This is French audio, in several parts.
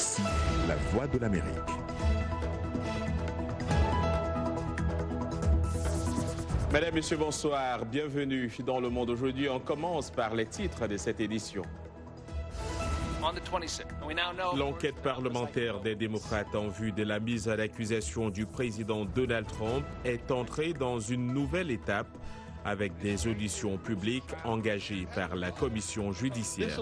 Ici, la voix de l'Amérique. Mesdames, Messieurs, bonsoir. Bienvenue dans Le Monde aujourd'hui. On commence par les titres de cette édition. L'enquête parlementaire des démocrates en vue de la mise à l'accusation du président Donald Trump est entrée dans une nouvelle étape avec des auditions publiques engagées par la commission judiciaire.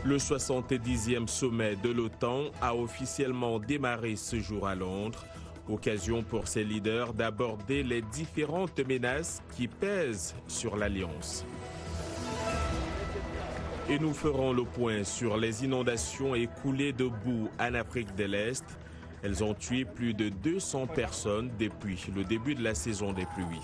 Le 70e sommet de l'OTAN a officiellement démarré ce jour à Londres. Occasion pour ses leaders d'aborder les différentes menaces qui pèsent sur l'Alliance. Et nous ferons le point sur les inondations et coulées de boue en Afrique de l'Est. Elles ont tué plus de 200 personnes depuis le début de la saison des pluies.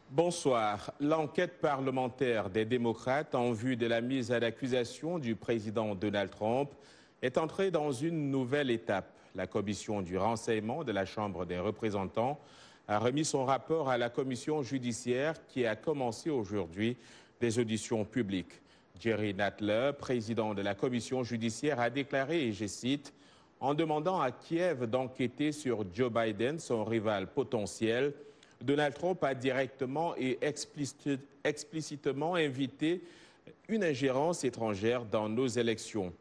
Bonsoir. L'enquête parlementaire des démocrates en vue de la mise à l'accusation du président Donald Trump est entrée dans une nouvelle étape. La commission du renseignement de la Chambre des représentants a remis son rapport à la commission judiciaire qui a commencé aujourd'hui des auditions publiques. Jerry Nadler, président de la commission judiciaire, a déclaré, et je cite, « En demandant à Kiev d'enquêter sur Joe Biden, son rival potentiel, Donald Trump a directement et explicitement invité une ingérence étrangère dans nos élections.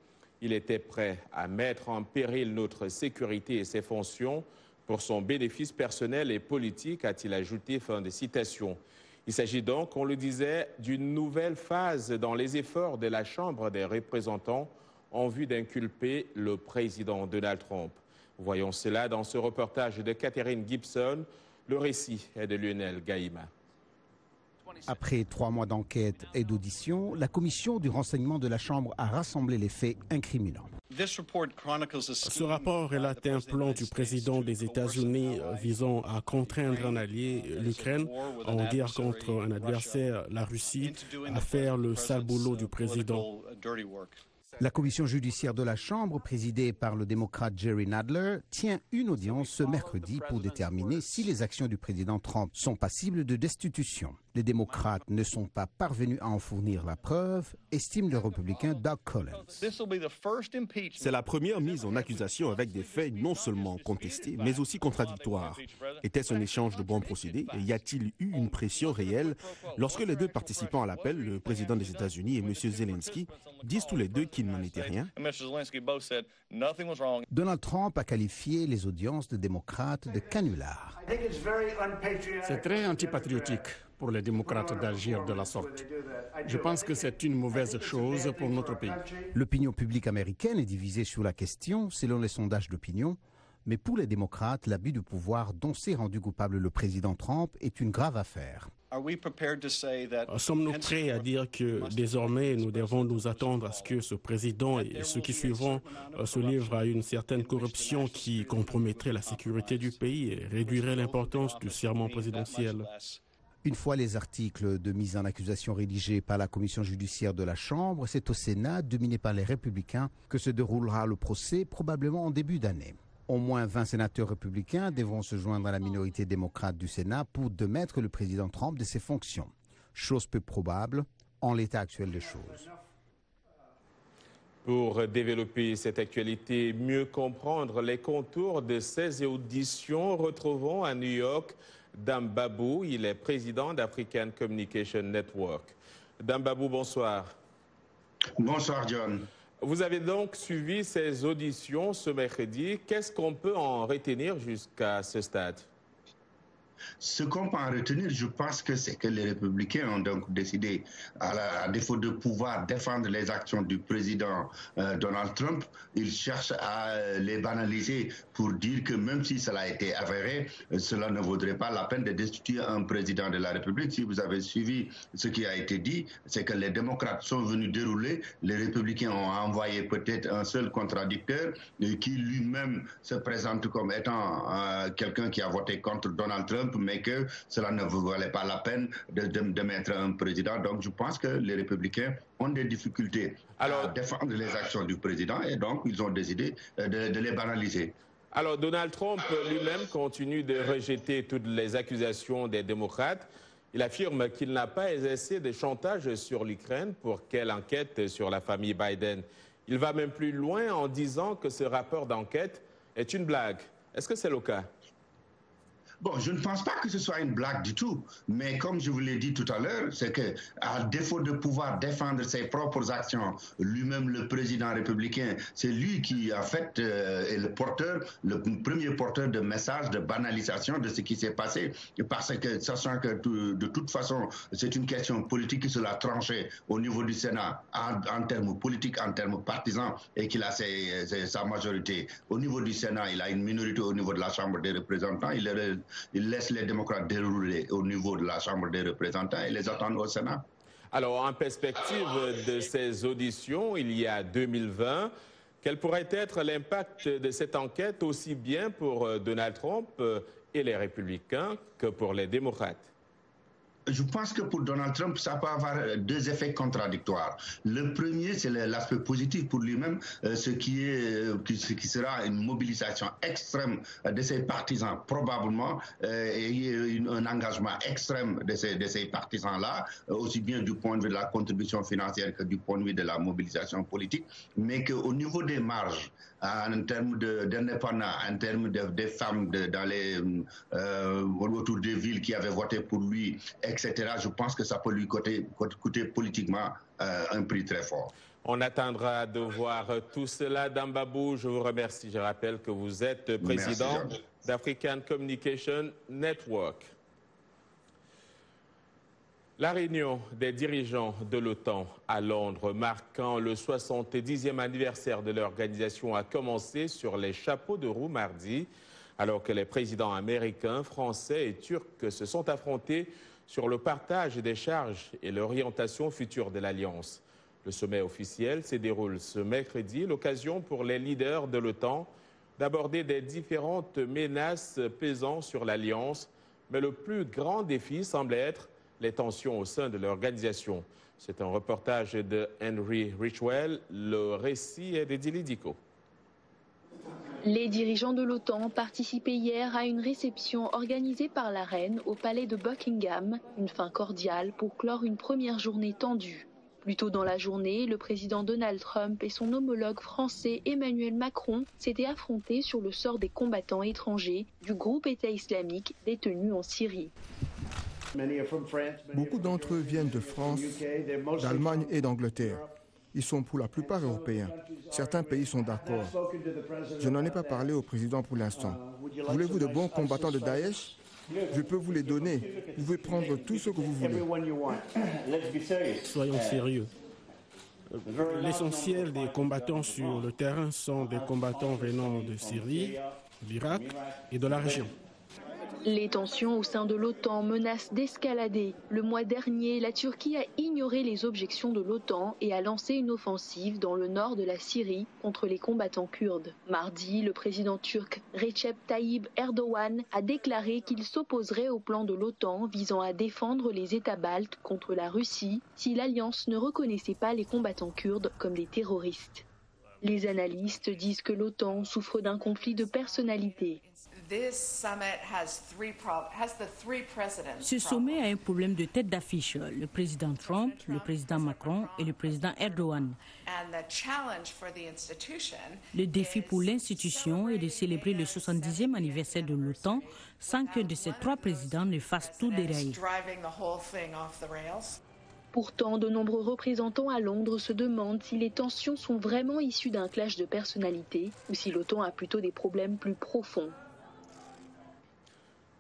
Il était prêt à mettre en péril notre sécurité et ses fonctions pour son bénéfice personnel et politique, a-t-il ajouté, fin de citation. Il s'agit donc, on le disait, d'une nouvelle phase dans les efforts de la Chambre des représentants en vue d'inculper le président Donald Trump. Voyons cela dans ce reportage de Catherine Gibson. Le récit est de Lionel Gaïma. Après 3 mois d'enquête et d'audition, la commission du renseignement de la Chambre a rassemblé les faits incriminants. Ce rapport relate un plan du président des États-Unis visant à contraindre un allié, l'Ukraine, en guerre contre un adversaire, la Russie, à faire le sale boulot du président. La commission judiciaire de la Chambre, présidée par le démocrate Jerry Nadler, tient une audience ce mercredi pour déterminer si les actions du président Trump sont passibles de destitution. Les démocrates ne sont pas parvenus à en fournir la preuve, estime le républicain Doug Collins. C'est la première mise en accusation avec des faits non seulement contestés, mais aussi contradictoires. Était-ce un échange de bons procédés et y a-t-il eu une pression réelle lorsque les deux participants à l'appel, le président des États-Unis et M. Zelensky, disent tous les deux qu'il n'en était rien? Donald Trump a qualifié les audiences de démocrates de canulars. C'est très antipatriotique pour les démocrates d'agir de la sorte. Je pense que c'est une mauvaise chose pour notre pays. L'opinion publique américaine est divisée sur la question, selon les sondages d'opinion. Mais pour les démocrates, l'abus de pouvoir dont s'est rendu coupable le président Trump est une grave affaire. Sommes-nous prêts à dire que désormais nous devons nous attendre à ce que ce président et ceux qui suivront se livrent à une certaine corruption qui compromettrait la sécurité du pays et réduirait l'importance du serment présidentiel? Une fois les articles de mise en accusation rédigés par la commission judiciaire de la Chambre, c'est au Sénat, dominé par les Républicains, que se déroulera le procès, probablement en début d'année. Au moins 20 sénateurs républicains devront se joindre à la minorité démocrate du Sénat pour démettre le président Trump de ses fonctions. Chose peu probable en l'état actuel des choses. Pour développer cette actualité, mieux comprendre les contours de ces auditions, retrouvons à New York Dame Babou. Il est président d'African Communication Network. Dame Babou, bonsoir. Bonsoir, John. Vous avez donc suivi ces auditions ce mercredi. Qu'est-ce qu'on peut en retenir jusqu'à ce stade? Ce qu'on peut en retenir, je pense que c'est que les Républicains ont donc décidé, à défaut de pouvoir défendre les actions du président Donald Trump, ils cherchent à les banaliser pour dire que même si cela a été avéré, cela ne vaudrait pas la peine de destituer un président de la République. Si vous avez suivi ce qui a été dit, c'est que les démocrates sont venus dérouler, les Républicains ont envoyé peut-être un seul contradicteur qui lui-même se présente comme étant quelqu'un qui a voté contre Donald Trump Trump, mais que cela ne valait pas la peine de mettre un président. Donc je pense que les républicains ont des difficultés à défendre les actions du président et donc ils ont décidé de les banaliser. Alors Donald Trump lui-même continue de rejeter toutes les accusations des démocrates. Il affirme qu'il n'a pas exercé de chantage sur l'Ukraine pour qu'elle enquête sur la famille Biden. Il va même plus loin en disant que ce rapport d'enquête est une blague. Est-ce que c'est le cas? Bon, je ne pense pas que ce soit une blague du tout, mais comme je vous l'ai dit tout à l'heure, c'est qu'à défaut de pouvoir défendre ses propres actions, lui-même le président républicain, c'est lui qui en fait est le premier porteur de messages de banalisation de ce qui s'est passé, parce que sachant que de toute façon c'est une question politique qui sera tranchée au niveau du Sénat en termes politiques, en termes partisans, et qu'il a sa majorité. Au niveau du Sénat, il a une minorité au niveau de la Chambre des représentants. Il laisse les démocrates dérouler au niveau de la Chambre des représentants et les attendre au Sénat. Alors, en perspective de ces auditions, il y a 2020, quel pourrait être l'impact de cette enquête aussi bien pour Donald Trump et les républicains que pour les démocrates? Je pense que pour Donald Trump, ça peut avoir deux effets contradictoires. Le premier, c'est l'aspect positif pour lui-même, ce qui sera une mobilisation extrême de ses partisans, probablement, et un engagement extrême de ces partisans-là, aussi bien du point de vue de la contribution financière que du point de vue de la mobilisation politique, mais qu'au niveau des marges, en termes d'indépendants, en termes des femmes autour des villes qui avaient voté pour lui, etc., je pense que ça peut lui coûter politiquement un prix très fort. On attendra de voir tout cela. Dambabou, je vous remercie. Je rappelle que vous êtes président d'African Communication Network. La réunion des dirigeants de l'OTAN à Londres, marquant le 70e anniversaire de l'organisation, a commencé sur les chapeaux de roue mardi, alors que les présidents américains, français et turcs se sont affrontés sur le partage des charges et l'orientation future de l'Alliance. Le sommet officiel se déroule ce mercredi, l'occasion pour les leaders de l'OTAN d'aborder des différentes menaces pesant sur l'Alliance, mais le plus grand défi semble être les tensions au sein de l'organisation. C'est un reportage de Henry Richwell. Le récit est d'Eddie Lidico. Les dirigeants de l'OTAN participaient hier à une réception organisée par la reine au palais de Buckingham, une fin cordiale pour clore une première journée tendue. Plus tôt dans la journée, le président Donald Trump et son homologue français Emmanuel Macron s'étaient affrontés sur le sort des combattants étrangers du groupe État islamique détenu en Syrie. Beaucoup d'entre eux viennent de France, d'Allemagne et d'Angleterre. Ils sont pour la plupart européens. Certains pays sont d'accord. Je n'en ai pas parlé au président pour l'instant. Voulez-vous de bons combattants de Daesh? Je peux vous les donner. Vous pouvez prendre tout ce que vous voulez. Soyons sérieux. L'essentiel des combattants sur le terrain sont des combattants venant de Syrie, de l'Irak et de la région. Les tensions au sein de l'OTAN menacent d'escalader. Le mois dernier, la Turquie a ignoré les objections de l'OTAN et a lancé une offensive dans le nord de la Syrie contre les combattants kurdes. Mardi, le président turc Recep Tayyip Erdogan a déclaré qu'il s'opposerait au plan de l'OTAN visant à défendre les États baltes contre la Russie si l'Alliance ne reconnaissait pas les combattants kurdes comme des terroristes. Les analystes disent que l'OTAN souffre d'un conflit de personnalité. Ce sommet a un problème de tête d'affiche, le président Trump, le président Macron et le président Erdogan. Le défi pour l'institution est de célébrer le 70e anniversaire de l'OTAN sans qu'un de ces trois présidents ne fasse tout dérailler. Pourtant, de nombreux représentants à Londres se demandent si les tensions sont vraiment issues d'un clash de personnalité ou si l'OTAN a plutôt des problèmes plus profonds.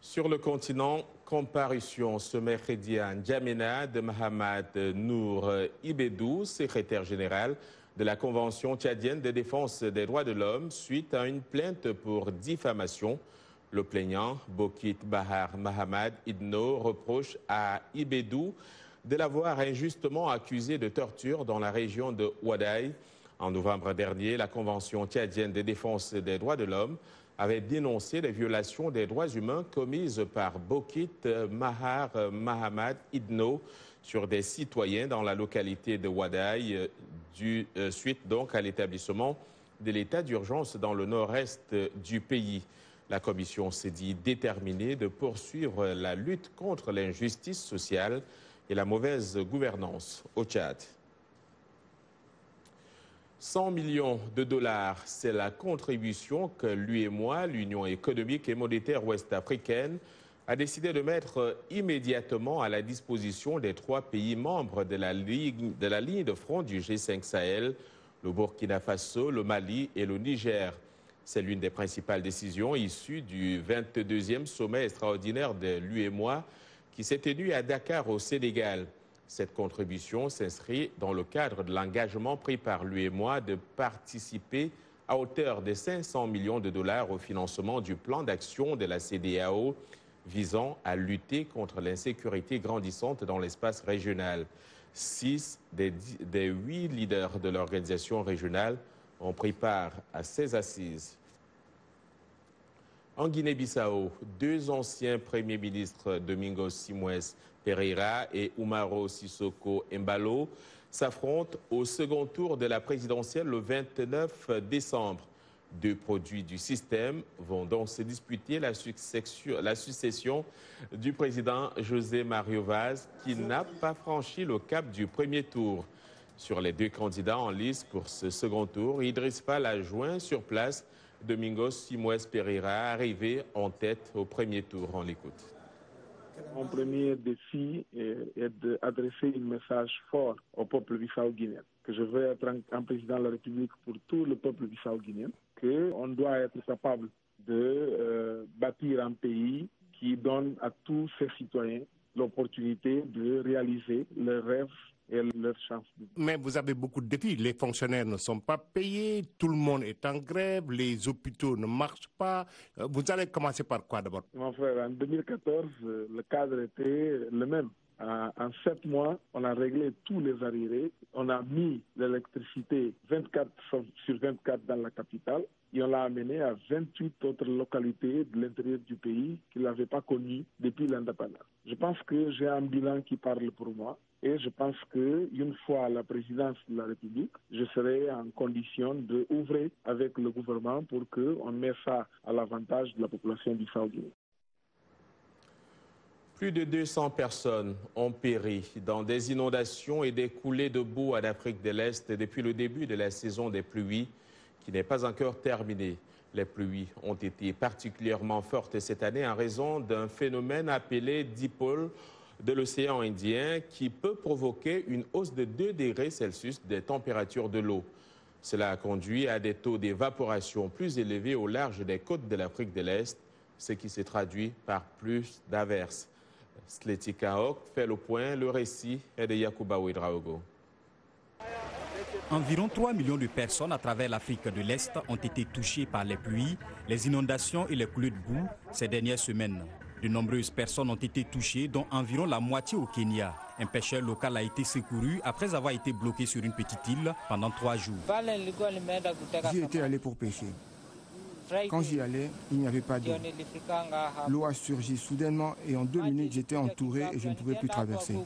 Sur le continent, comparution ce mercredi à N'Djamena de Mohamed Nour Ibedou, secrétaire général de la Convention tchadienne de défense des droits de l'homme, suite à une plainte pour diffamation. Le plaignant, Bokit Bahar Mohamed Idno, reproche à Ibedou de l'avoir injustement accusé de torture dans la région de Ouaddaï. En novembre dernier, la Convention tchadienne de défense des droits de l'homme avait dénoncé les violations des droits humains commises par Bokit Mahar Mahamad Idno sur des citoyens dans la localité de Wadaï, suite donc à l'établissement de l'état d'urgence dans le nord-est du pays. La commission s'est dit déterminée de poursuivre la lutte contre l'injustice sociale et la mauvaise gouvernance au Tchad. 100 millions de dollars, c'est la contribution que l'UEMOA, l'Union économique et monétaire ouest-africaine, a décidé de mettre immédiatement à la disposition des 3 pays membres de la ligne de front du G5 Sahel, le Burkina Faso, le Mali et le Niger. C'est l'une des principales décisions issues du 22e sommet extraordinaire de l'UEMOA qui s'est tenu à Dakar au Sénégal. Cette contribution s'inscrit dans le cadre de l'engagement pris par l'UEMOA de participer à hauteur de 500 millions de dollars au financement du plan d'action de la CEDEAO visant à lutter contre l'insécurité grandissante dans l'espace régional. 6 des 8 leaders de l'organisation régionale ont pris part à ces assises. En Guinée-Bissau, 2 anciens premiers ministres, Domingos Simões Pereira et Umaro Sissoko Embalo, s'affrontent au second tour de la présidentielle le 29 décembre. 2 produits du système vont donc se disputer la succession du président José Mario Vaz, qui n'a pas franchi le cap du premier tour. Sur les 2 candidats en lice pour ce second tour, Idriss Fall a joint sur place Domingos Simões Pereira, arrivé en tête au premier tour. On l'écoute. Mon premier défi est d'adresser un message fort au peuple bissau-guinéen, que je veux être un président de la République pour tout le peuple bissau-guinéen, qu'on doit être capable de bâtir un pays qui donne à tous ses citoyens l'opportunité de réaliser leurs rêves et leurs chances. Mais vous avez beaucoup de défis. Les fonctionnaires ne sont pas payés, tout le monde est en grève, les hôpitaux ne marchent pas. Vous allez commencer par quoi d'abord? Mon frère, en 2014, le cadre était le même. En 7 mois, on a réglé tous les arriérés. On a mis l'électricité 24 sur 24 dans la capitale et on l'a amené à 28 autres localités de l'intérieur du pays qui ne l'avaient pas connu depuis l'indépendance. Je pense que j'ai un bilan qui parle pour moi et je pense qu'une fois à la présidence de la République, je serai en condition d'ouvrir avec le gouvernement pour qu'on mette ça à l'avantage de la population du Bissau-Guinée. Plus de 200 personnes ont péri dans des inondations et des coulées de boue en Afrique de l'Est depuis le début de la saison des pluies qui n'est pas encore terminée. Les pluies ont été particulièrement fortes cette année en raison d'un phénomène appelé dipôle de l'océan Indien qui peut provoquer une hausse de 2 degrés Celsius des températures de l'eau. Cela a conduit à des taux d'évaporation plus élevés au large des côtes de l'Afrique de l'Est, ce qui s'est traduit par plus d'averses. Sleti Kaok fait le point, le récit est de Yacouba Ouedraogo. Environ 3 millions de personnes à travers l'Afrique de l'Est ont été touchées par les pluies, les inondations et les coulées de boue ces dernières semaines. De nombreuses personnes ont été touchées, dont environ la moitié au Kenya. Un pêcheur local a été secouru après avoir été bloqué sur une petite île pendant 3 jours. J'y étais allé pour pêcher. Quand j'y allais, il n'y avait pas d'eau. L'eau a surgi soudainement et en 2 minutes, j'étais entouré et je ne pouvais plus traverser.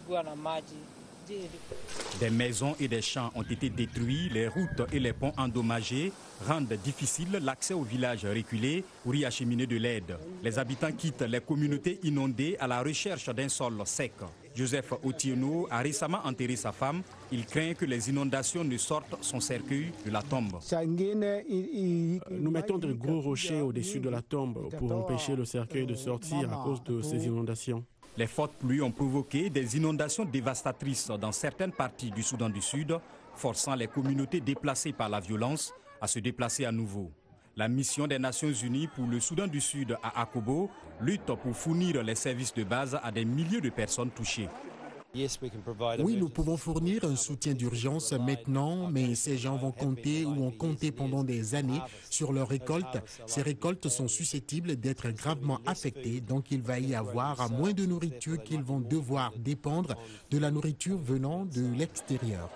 Des maisons et des champs ont été détruits, les routes et les ponts endommagés rendent difficile l'accès aux villages reculés pour y acheminer de l'aide. Les habitants quittent les communautés inondées à la recherche d'un sol sec. Joseph Otieno a récemment enterré sa femme. Il craint que les inondations ne sortent son cercueil de la tombe. Nous mettons de gros rochers au-dessus de la tombe pour empêcher le cercueil de sortir à cause de ces inondations. Les fortes pluies ont provoqué des inondations dévastatrices dans certaines parties du Soudan du Sud, forçant les communautés déplacées par la violence à se déplacer à nouveau. La mission des Nations Unies pour le Soudan du Sud à Akobo lutte pour fournir les services de base à des milliers de personnes touchées. Oui, nous pouvons fournir un soutien d'urgence maintenant, mais ces gens vont compter ou ont compté pendant des années sur leurs récoltes. Ces récoltes sont susceptibles d'être gravement affectées, donc il va y avoir moins de nourriture qu'ils vont devoir dépendre de la nourriture venant de l'extérieur.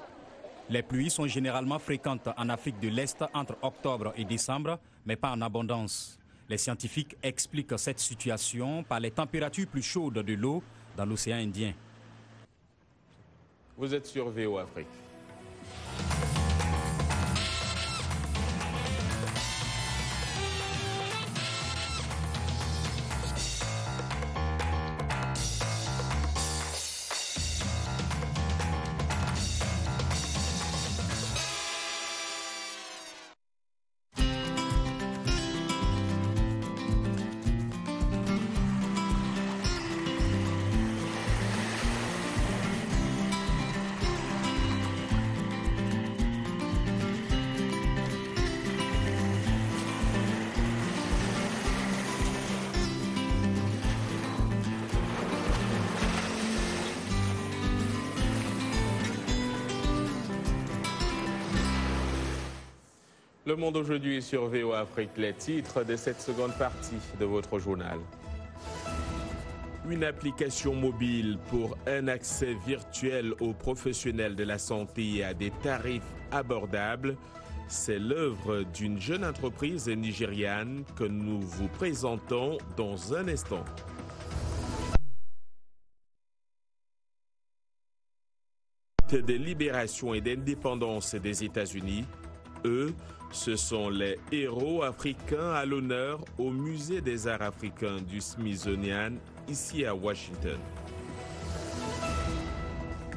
Les pluies sont généralement fréquentes en Afrique de l'Est entre octobre et décembre, mais pas en abondance. Les scientifiques expliquent cette situation par les températures plus chaudes de l'eau dans l'océan Indien. Vous êtes sur VOA Afrique. Le Monde aujourd'hui sur VOA Afrique, les titres de cette seconde partie de votre journal. Une application mobile pour un accès virtuel aux professionnels de la santé et à des tarifs abordables. C'est l'œuvre d'une jeune entreprise nigériane que nous vous présentons dans un instant. De libération et d'indépendance des États-Unis, eux, ce sont les héros africains à l'honneur au Musée des Arts africains du Smithsonian, ici à Washington.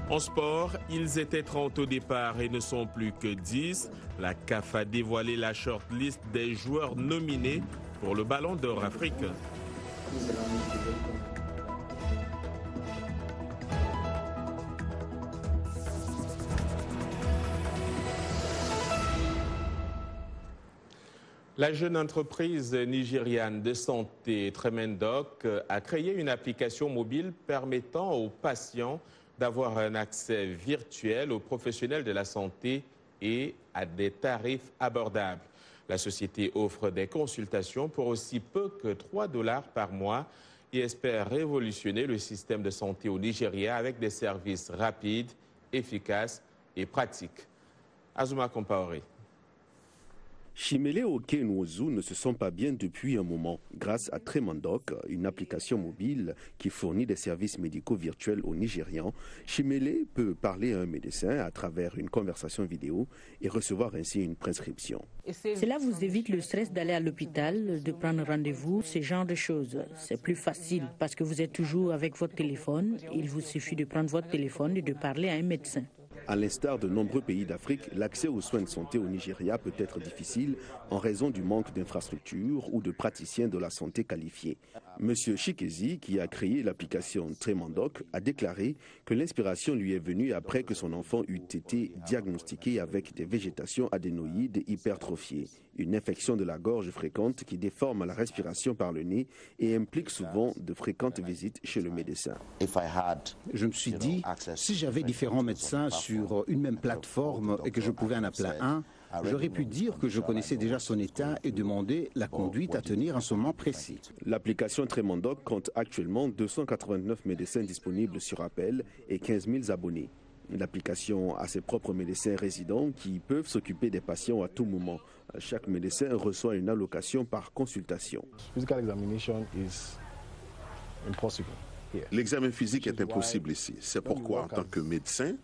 En sport, ils étaient 30 au départ et ne sont plus que 10. La CAF a dévoilé la shortlist des joueurs nominés pour le Ballon d'Or africain. La jeune entreprise nigériane de santé Tremendoc a créé une application mobile permettant aux patients d'avoir un accès virtuel aux professionnels de la santé et à des tarifs abordables. La société offre des consultations pour aussi peu que $3 par mois et espère révolutionner le système de santé au Nigeria avec des services rapides, efficaces et pratiques. Azuma Compaoré. Chimele Okenwozu ne se sent pas bien depuis un moment. Grâce à Tremendoc, une application mobile qui fournit des services médicaux virtuels aux Nigérians, Chimele peut parler à un médecin à travers une conversation vidéo et recevoir ainsi une prescription. Cela vous évite le stress d'aller à l'hôpital, de prendre rendez-vous, ce genre de choses. C'est plus facile parce que vous êtes toujours avec votre téléphone. Il vous suffit de prendre votre téléphone et de parler à un médecin. À l'instar de nombreux pays d'Afrique, l'accès aux soins de santé au Nigeria peut être difficile en raison du manque d'infrastructures ou de praticiens de la santé qualifiés. Monsieur Chikezi, qui a créé l'application Tremendoc, a déclaré que l'inspiration lui est venue après que son enfant eût été diagnostiqué avec des végétations adénoïdes hypertrophiées, une infection de la gorge fréquente qui déforme la respiration par le nez et implique souvent de fréquentes visites chez le médecin. Je me suis dit, si j'avais différents médecins sur une même plateforme et que je pouvais en appeler un, j'aurais pu dire que je connaissais déjà son état et demander la conduite à tenir en ce moment précis. L'application Tremendoc compte actuellement 289 médecins disponibles sur appel et 15 000 abonnés. L'application a ses propres médecins résidents qui peuvent s'occuper des patients à tout moment. Chaque médecin reçoit une allocation par consultation. L'examen physique est impossible ici. C'est pourquoi, en tant que médecin,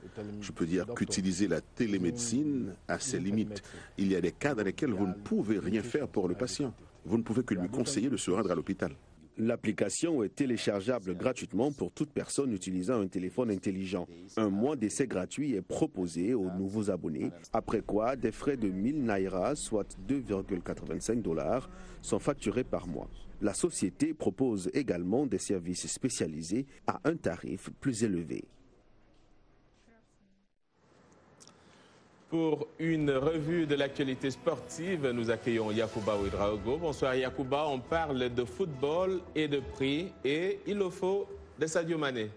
je peux dire qu'utiliser la télémédecine a ses limites. Il y a des cas dans lesquels vous ne pouvez rien faire pour le patient. Vous ne pouvez que lui conseiller de se rendre à l'hôpital. L'application est téléchargeable gratuitement pour toute personne utilisant un téléphone intelligent. Un mois d'essai gratuit est proposé aux nouveaux abonnés, après quoi des frais de 1000 naira, soit $2,85, sont facturés par mois. La société propose également des services spécialisés à un tarif plus élevé. Pour une revue de l'actualité sportive, nous accueillons Yacouba Ouedraogo. Bonsoir Yacouba, on parle de football et de prix et il le faut de Sadio Mané.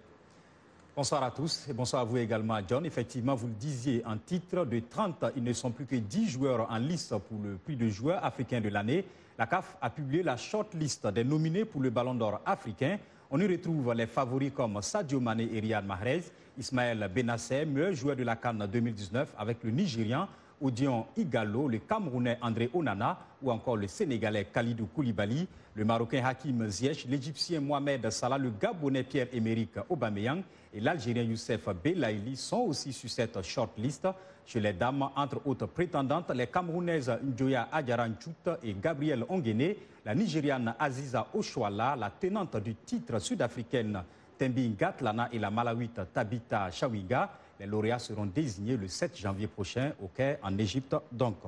Bonsoir à tous et bonsoir à vous également John. Effectivement, vous le disiez, en titre de 30, ils ne sont plus que 10 joueurs en lice pour le prix de joueur africain de l'année. La CAF a publié la shortlist des nominés pour le Ballon d'Or africain. On y retrouve les favoris comme Sadio Mané et Riyad Mahrez, Ismaël Benacer, meilleur joueur de la CAN 2019 avec le Nigérian, Odion Igalo, le Camerounais André Onana ou encore le Sénégalais Khalidou Koulibaly, le Marocain Hakim Ziyech, l'Égyptien Mohamed Salah, le Gabonais Pierre-Emerick Aubameyang et l'Algérien Youssef Belaïli sont aussi sur cette shortlist. Chez les dames, entre autres prétendantes, les Camerounaises Njoya Adjaranchout et Gabrielle Onguene, la Nigériane Aziza Oshwala, la tenante du titre sud-africaine Tembi Ngatlana et la Malawite Tabitha Chawiga. Les lauréats seront désignés le 7 janvier prochain au Caire, en Égypte donc.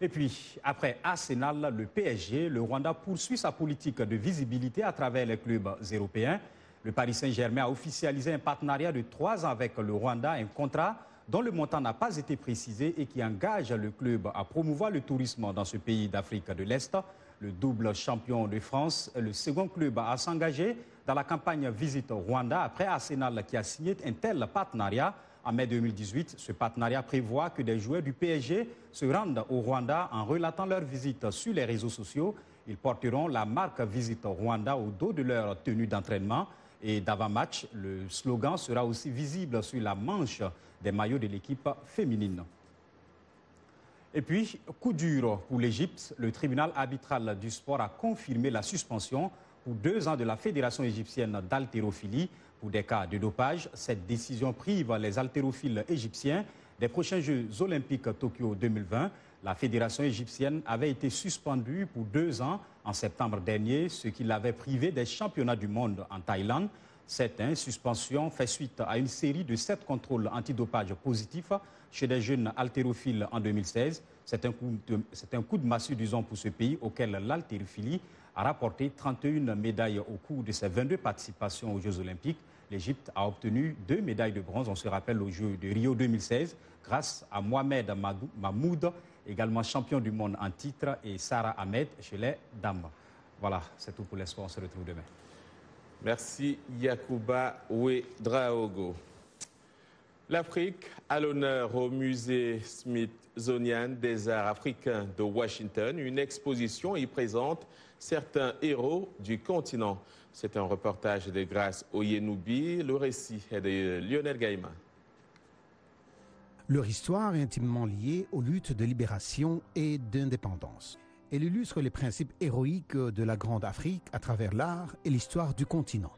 Et puis, après Arsenal, le PSG, le Rwanda poursuit sa politique de visibilité à travers les clubs européens. Le Paris Saint-Germain a officialisé un partenariat de 3 ans avec le Rwanda, un contrat dont le montant n'a pas été précisé et qui engage le club à promouvoir le tourisme dans ce pays d'Afrique de l'Est. Le double champion de France est le second club à s'engager dans la campagne Visite Rwanda après Arsenal qui a signé un tel partenariat. En mai 2018, ce partenariat prévoit que des joueurs du PSG se rendent au Rwanda en relatant leur visite sur les réseaux sociaux. Ils porteront la marque Visite Rwanda au dos de leur tenue d'entraînement. Et d'avant-match, le slogan sera aussi visible sur la manche des maillots de l'équipe féminine. Et puis, coup dur pour l'Égypte, le tribunal arbitral du sport a confirmé la suspension pour 2 ans de la Fédération égyptienne d'haltérophilie pour des cas de dopage. Cette décision prive les haltérophiles égyptiens des prochains Jeux olympiques Tokyo 2020. La Fédération égyptienne avait été suspendue pour 2 ans en septembre dernier, ce qui l'avait privé des championnats du monde en Thaïlande. Cette suspension fait suite à une série de 7 contrôles antidopage positifs chez des jeunes haltérophiles en 2016. C'est un coup de massue, disons, pour ce pays auquel l'haltérophilie a rapporté 31 médailles au cours de ses 22 participations aux Jeux olympiques. L'Égypte a obtenu 2 médailles de bronze, on se rappelle, aux Jeux de Rio 2016, grâce à Mohamed Mahmoud, également champion du monde en titre, et Sarah Ahmed chez les dames. Voilà, c'est tout pour l'espoir. On se retrouve demain. Merci Yacouba Ouedraogo. L'Afrique à l'honneur au musée Smithsonian des Arts africains de Washington. Une exposition y présente certains héros du continent. C'est un reportage de Grace Oyenoubi. Le récit est de Lionel Gaïma. Leur histoire est intimement liée aux luttes de libération et d'indépendance. Elle illustre les principes héroïques de la Grande Afrique à travers l'art et l'histoire du continent.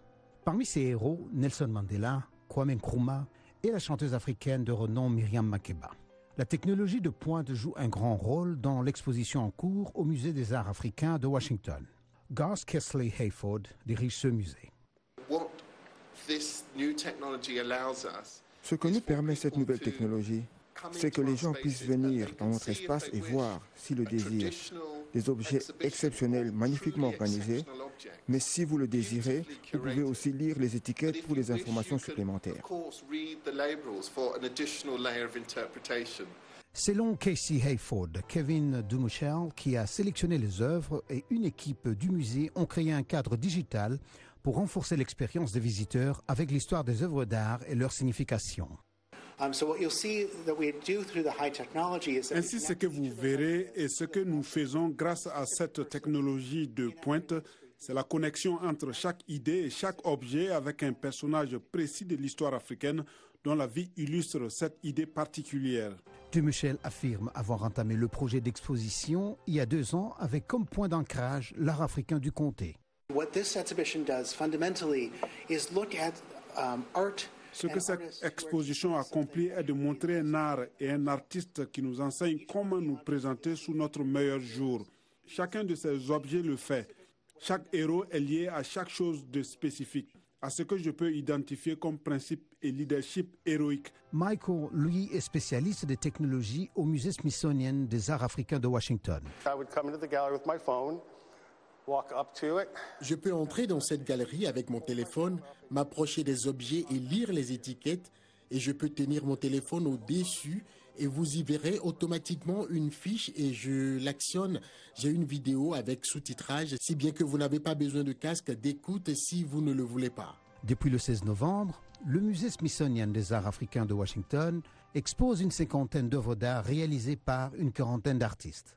Parmi ces héros, Nelson Mandela, Kwame Nkrumah et la chanteuse africaine de renom Myriam Makeba. La technologie de pointe joue un grand rôle dans l'exposition en cours au Musée des Arts africains de Washington. Garth Kesley Hayford dirige ce musée. Ce que nous permet cette nouvelle technologie, c'est que les gens puissent venir dans notre espace et voir, s'ils le désirent, des objets exceptionnels, magnifiquement organisés. Mais si vous le désirez, vous pouvez aussi lire les étiquettes pour des informations supplémentaires. Selon Casey Hayford, Kevin Dumuchel, qui a sélectionné les œuvres, et une équipe du musée ont créé un cadre digital pour renforcer l'expérience des visiteurs avec l'histoire des œuvres d'art et leur signification. Ainsi, ce que vous verrez et ce que nous faisons grâce à cette technologie de pointe, c'est la connexion entre chaque idée et chaque objet avec un personnage précis de l'histoire africaine dont la vie illustre cette idée particulière. Dumuchel affirme avoir entamé le projet d'exposition il y a 2 ans avec comme point d'ancrage l'art africain du comté. Ce que cette exposition accomplit est de montrer un art et un artiste qui nous enseigne comment nous présenter sous notre meilleur jour. Chacun de ces objets le fait. Chaque héros est lié à chaque chose de spécifique, à ce que je peux identifier comme principe et leadership héroïque. Michael, lui, est spécialiste des technologies au musée Smithsonian des Arts africains de Washington. Je peux entrer dans cette galerie avec mon téléphone, m'approcher des objets et lire les étiquettes, et je peux tenir mon téléphone au-dessus et vous y verrez automatiquement une fiche et je l'actionne. J'ai une vidéo avec sous-titrage, si bien que vous n'avez pas besoin de casque d'écoute si vous ne le voulez pas. Depuis le 16 novembre, le musée Smithsonian des Arts africains de Washington expose une 50aine d'œuvres d'art réalisées par une 40aine d'artistes.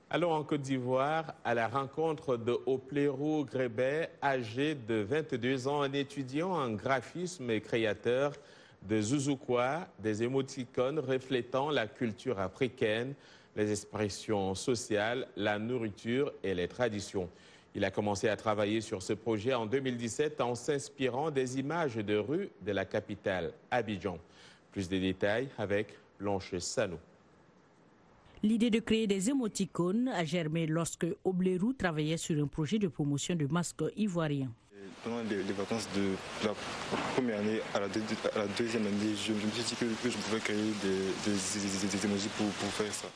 Allons en Côte d'Ivoire à la rencontre de Oplerou Grébet, âgé de 22 ans, un étudiant en graphisme et créateur de Zouzoukwa, des émoticônes reflétant la culture africaine, les expressions sociales, la nourriture et les traditions. Il a commencé à travailler sur ce projet en 2017 en s'inspirant des images de rue de la capitale, Abidjan. Plus de détails avec Blanche Sano. L'idée de créer des émoticônes a germé lorsque Oblerou travaillait sur un projet de promotion de masques ivoiriens. Pendant les vacances de la première année à la deuxième année, je me suis dit que je pouvais créer des émojis pour faire ça.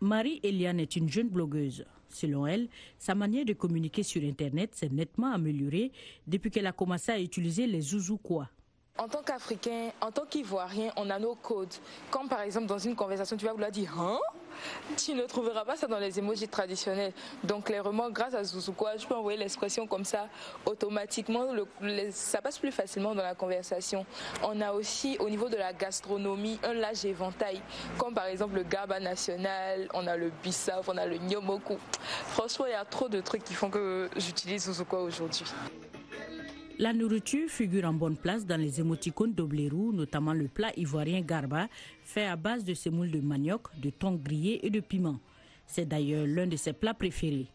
Marie-Eliane est une jeune blogueuse. Selon elle, sa manière de communiquer sur Internet s'est nettement améliorée depuis qu'elle a commencé à utiliser les Zouzoukwa. En tant qu'Africain, en tant qu'Ivoirien, on a nos codes. Comme par exemple dans une conversation, tu vas vouloir dire « Hein ?» Tu ne trouveras pas ça dans les émojis traditionnels. Donc clairement, grâce à Zouzoukwa, je peux envoyer l'expression comme ça automatiquement. Ça passe plus facilement dans la conversation. On a aussi au niveau de la gastronomie un large éventail. Comme par exemple le Garba national, on a le Bissau, on a le Nyomoku. Franchement, il y a trop de trucs qui font que j'utilise Zouzoukwa aujourd'hui. La nourriture figure en bonne place dans les émoticônes d'Oblerou, notamment le plat ivoirien Garba, fait à base de semoule de manioc, de thon grillé et de piment. C'est d'ailleurs l'un de ses plats préférés.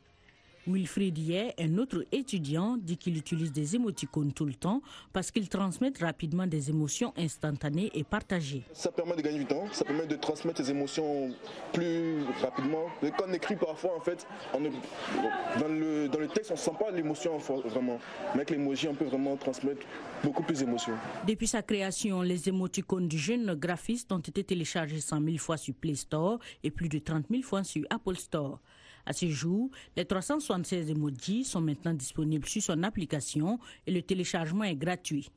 Wilfried Hier, un autre étudiant, dit qu'il utilise des émoticônes tout le temps parce qu'ils transmettent rapidement des émotions instantanées et partagées. Ça permet de gagner du temps, ça permet de transmettre les émotions plus rapidement. Quand on écrit parfois, en fait, dans le texte, on ne sent pas l'émotion vraiment. Mais avec l'emoji, on peut vraiment transmettre beaucoup plus d'émotions. Depuis sa création, les émoticônes du jeune graphiste ont été téléchargés 100 000 fois sur Play Store et plus de 30 000 fois sur Apple Store. À ce jour, les 376 emojis sont maintenant disponibles sur son application et le téléchargement est gratuit.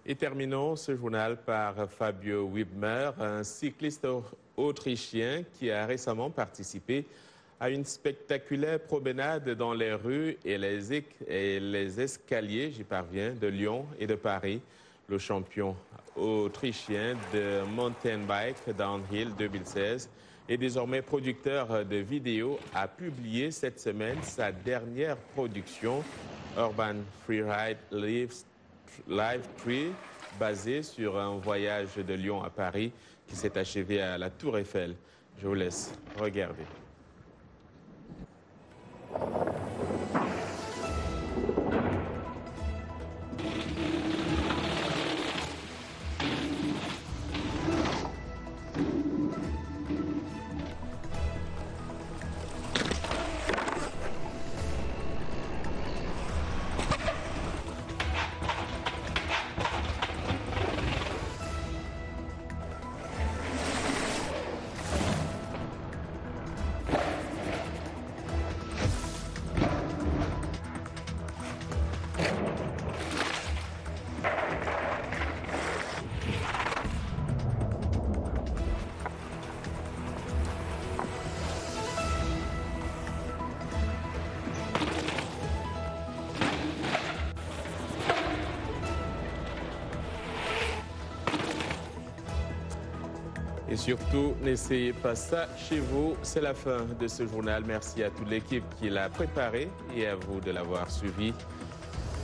Et terminons ce journal par Fabio Wibmer, un cycliste autrichien qui a récemment participé à une spectaculaire promenade dans les rues et les escaliers, j'y parviens, de Lyon et de Paris. Le champion autrichien de mountain bike downhill 2016 et désormais producteur de vidéos, a publié cette semaine sa dernière production, Urban Freeride Live 3, basée sur un voyage de Lyon à Paris qui s'est achevé à la Tour Eiffel. Je vous laisse regarder. Et surtout, n'essayez pas ça chez vous. C'est la fin de ce journal. Merci à toute l'équipe qui l'a préparé et à vous de l'avoir suivi.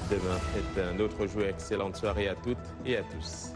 Demain est un autre jour. Excellente soirée à toutes et à tous.